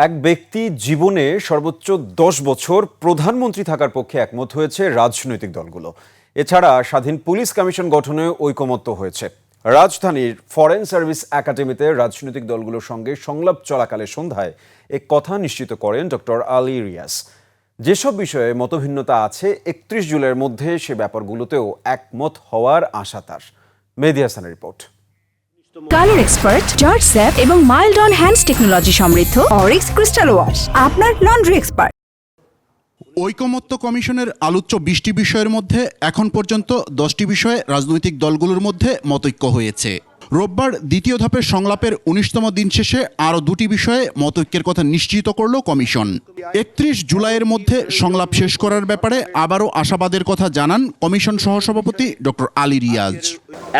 এক ব্যক্তি জীবনে সর্বোচ্চ ১০ বছর প্রধানমন্ত্রী থাকার পক্ষে একমত হয়েছে রাজনৈতিক দলগুলো। এছাড়া স্বাধীন পুলিশ কমিশন গঠনে ঐকমত্য হয়েছে। রাজধানীর ফরেন সার্ভিস একাডেমিতে রাজনৈতিক দলগুলোর সঙ্গে সংলাপ চলাকালে সন্ধ্যায় এ কথা নিশ্চিত করেন ডক্টর আলী রিয়াজ। যেসব বিষয়ে মতভিন্নতা আছে ৩১ জুলাইয়ের মধ্যে সে ব্যাপারগুলোতেও একমত হওয়ার আশা তার। মেহেদী হাসানের report. Colour expert, George sap এবং মাইল্ড অন হ্যান্ডস টেকনোলজি সমৃদ্ধ অরিক্স ক্রিস্টাল ওয়াশ আপনার লন্ড্রি এক্সপার্ট। ঐকমত্য কমিশনের আলোচ্য ২০টি বিষয়ের মধ্যে এখন পর্যন্ত ১০টি বিষয়ে রাজনৈতিক দলগুলোর মধ্যে মতৈক্য হয়েছে। রোববার দ্বিতীয় ধাপের সংলাপের ১৯তম দিন শেষে আরও দুটি বিষয়ে মতৈক্যের কথা নিশ্চিত করল কমিশন। ৩১ জুলাইয়ের মধ্যে সংলাপ শেষ করার ব্যাপারে আবারও আশাবাদের কথা জানান কমিশন সহসভাপতি ডক্টর আলী রিয়াজ।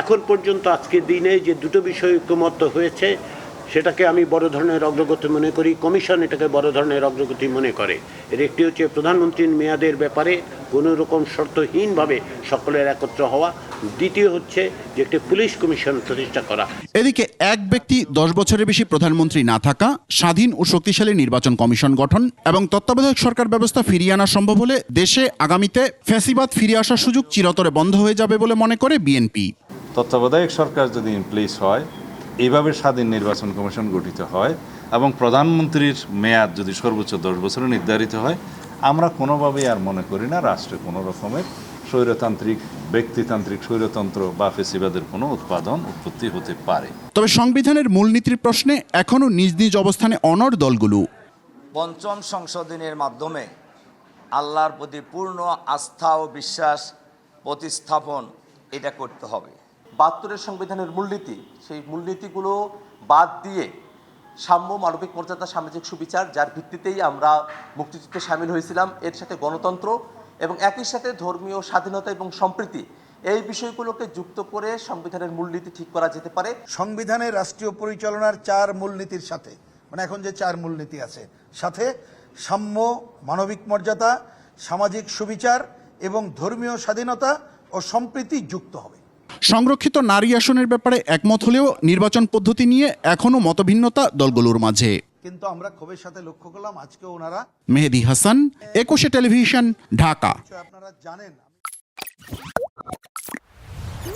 এখন পর্যন্ত আজকের দিনে যে দুটো বিষয় ঐকমত্য হয়েছে সেটাকে আমি বড় ধরনের অগ্রগতি মনে করি। কমিশন এটাকে বড় ধরনের অগ্রগতি মনে করে। এর একটি হচ্ছে প্রধানমন্ত্রীর মেয়াদের ব্যাপারে কোনো রকম শর্তহীনভাবে সকলের একত্র হওয়া। দ্বিতীয় হচ্ছে যে একটি পুলিশ কমিশন প্রতিষ্ঠা করা। এদিকে এক ব্যক্তি ১০ বছরের বেশি প্রধানমন্ত্রী না থাকা, স্বাধীন ও শক্তিশালী নির্বাচন কমিশন গঠন এবং তত্ত্বাবধায়ক সরকার ব্যবস্থা ফিরিয়ে আনা সম্ভব হলে দেশে আগামীতে ফ্যাসিবাদ ফিরে আসার সুযোগ চিরতরে বন্ধ হয়ে যাবে বলে মনে করে বিএনপি। তত্ত্বাবধায়ক সরকার যদি ইন প্লেস হয়, এইভাবে স্বাধীন নির্বাচন কমিশন গঠিত হয় এবং প্রধানমন্ত্রীর মেয়াদ যদি সর্বোচ্চ ১০ বছরে নির্ধারিত হয়, আমরা কোনোভাবেই আর মনে করি না রাষ্ট্রে কোনো রকমের স্বৈরতান্ত্রিক, ব্যক্তিতান্ত্রিক স্বৈরতন্ত্র বা ফেসিবাদের কোনো উৎপত্তি হতে পারে। তবে সংবিধানের মূলনীতির প্রশ্নে এখনও নিজ নিজ অবস্থানে অনড় দলগুলো। পঞ্চম সংশোধনীর মাধ্যমে আল্লাহর প্রতি পূর্ণ আস্থা ও বিশ্বাস প্রতিস্থাপন এটা করতে হবে। ৭২-এর সংবিধানের মূলনীতি, সেই মূলনীতিগুলো বাদ দিয়ে সাম্য, মানবিক মর্যাদা, সামাজিক সুবিচার, যার ভিত্তিতেই আমরা মুক্তিযুদ্ধে সামিল হয়েছিলাম, এর সাথে গণতন্ত্র এবং একই সাথে ধর্মীয় স্বাধীনতা এবং সম্প্রীতি, এই বিষয়গুলোকে যুক্ত করে সংবিধানের মূলনীতি ঠিক করা যেতে পারে। সংবিধানের রাষ্ট্রীয় পরিচালনার ৪ মূলনীতির সাথে, মানে এখন যে ৪ মূলনীতি আছে, সাথে সাম্য, মানবিক মর্যাদা, সামাজিক সুবিচার এবং ধর্মীয় স্বাধীনতা ও সম্প্রীতি যুক্ত হবে। সংরক্ষিত নারী আসনের ব্যাপারে একমত হলেও নির্বাচন পদ্ধতি নিয়ে এখনও মতভিন্নতা দলগুলোর মাঝে। কিন্তু আমরা ক্ষোভের সাথে লক্ষ্য করলাম আজকে ওনারা। মেহেদী হাসান, ২১শে টেলিভিশন, ঢাকা। আপনারা জানেন।